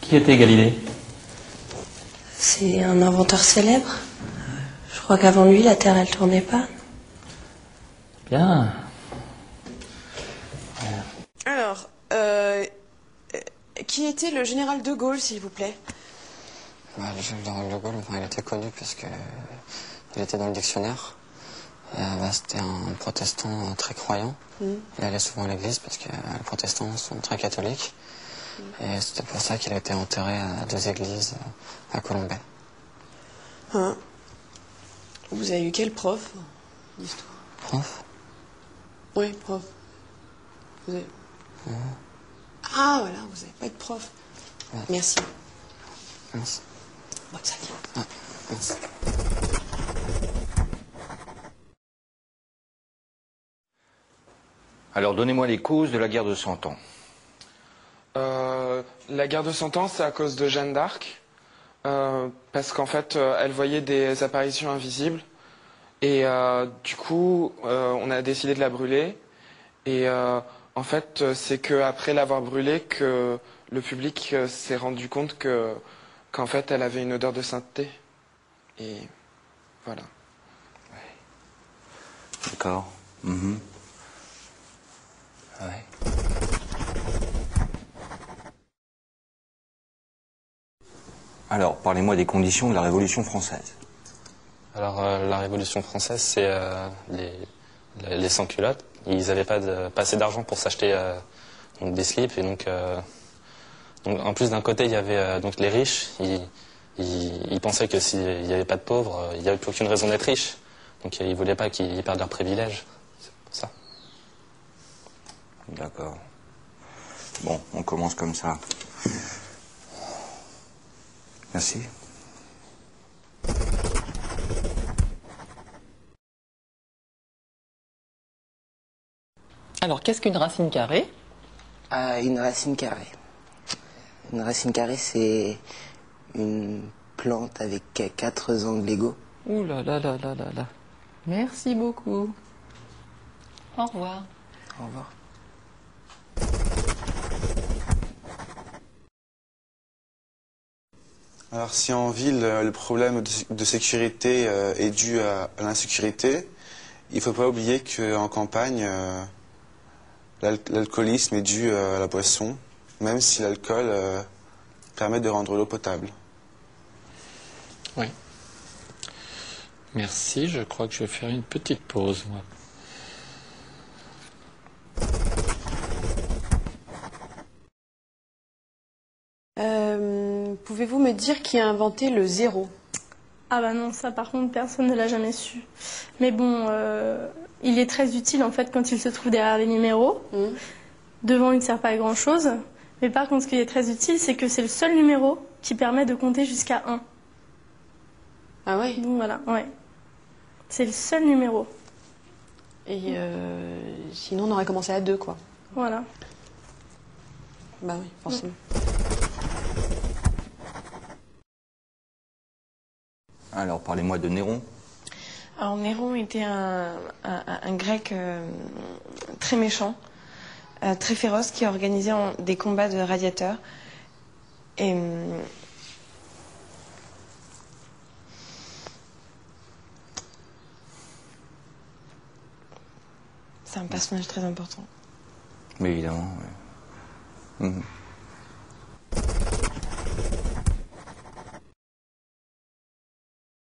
Qui était Galilée? C'est un inventeur célèbre. Je crois qu'avant lui, la Terre, elle tournait pas. Bien. Alors, qui était le général de Gaulle, s'il vous plaît? Le général de Gaulle, il était connu parce que il était dans le dictionnaire. C'était un protestant très croyant. Il allait souvent à l'église parce que les protestants sont très catholiques. Et c'était pour ça qu'il a été enterré à 2 églises à Colombey. Hein? Vous avez eu quel prof d'histoire? Prof? Oui, prof. Vous avez... Ah, voilà, vous n'avez pas de prof. Ouais. Merci. Merci. Bon, ça vient. Ah, merci. Alors, donnez-moi les causes de la guerre de 100 ans. La guerre de 100 ans, c'est à cause de Jeanne d'Arc. Parce qu'en fait, elle voyait des apparitions invisibles. Et du coup, on a décidé de la brûler. Et en fait, c'est qu'après l'avoir brûlée que le public s'est rendu compte qu'en fait, elle avait une odeur de sainteté. Et voilà. D'accord. Ouais. Alors, parlez-moi des conditions de la Révolution française. Alors, la Révolution française, c'est les sans-culottes. Ils n'avaient pas assez d'argent pour s'acheter donc des slips. Et donc, en plus, d'un côté, il y avait donc les riches. Ils pensaient que s'il n'y avait pas de pauvres, il n'y avait plus aucune raison d'être riche. Donc, ils ne voulaient pas qu'ils perdent leurs privilèges. C'est pour ça. D'accord. Bon, on commence comme ça. Merci. Alors, qu'est-ce qu'une racine carrée? Une racine carrée. Une racine carrée, c'est une plante avec 4 angles égaux. Ouh là là là là là là. Merci beaucoup. Au revoir. Au revoir. Alors si en ville, le problème de sécurité est dû à l'insécurité, il ne faut pas oublier qu'en campagne, l'alcoolisme est dû à la boisson, même si l'alcool permet de rendre l'eau potable. Oui. Merci, je crois que je vais faire une petite pause, moi. Pouvez-vous me dire qui a inventé le zéro? Ah bah non, ça par contre, personne ne l'a jamais su. Mais bon, il est très utile en fait quand il se trouve derrière les numéros. Devant, il ne sert pas à grand chose. Mais par contre, ce qui est très utile, c'est que c'est le seul numéro qui permet de compter jusqu'à 1. Ah ouais? Donc voilà, ouais. C'est le seul numéro. Et sinon, on aurait commencé à 2, quoi. Voilà. Bah oui, forcément. Alors, parlez-moi de Néron. Alors Néron était un grec très méchant, très féroce, qui organisait des combats de gladiateurs. Et c'est un personnage très important. Mais évidemment, oui.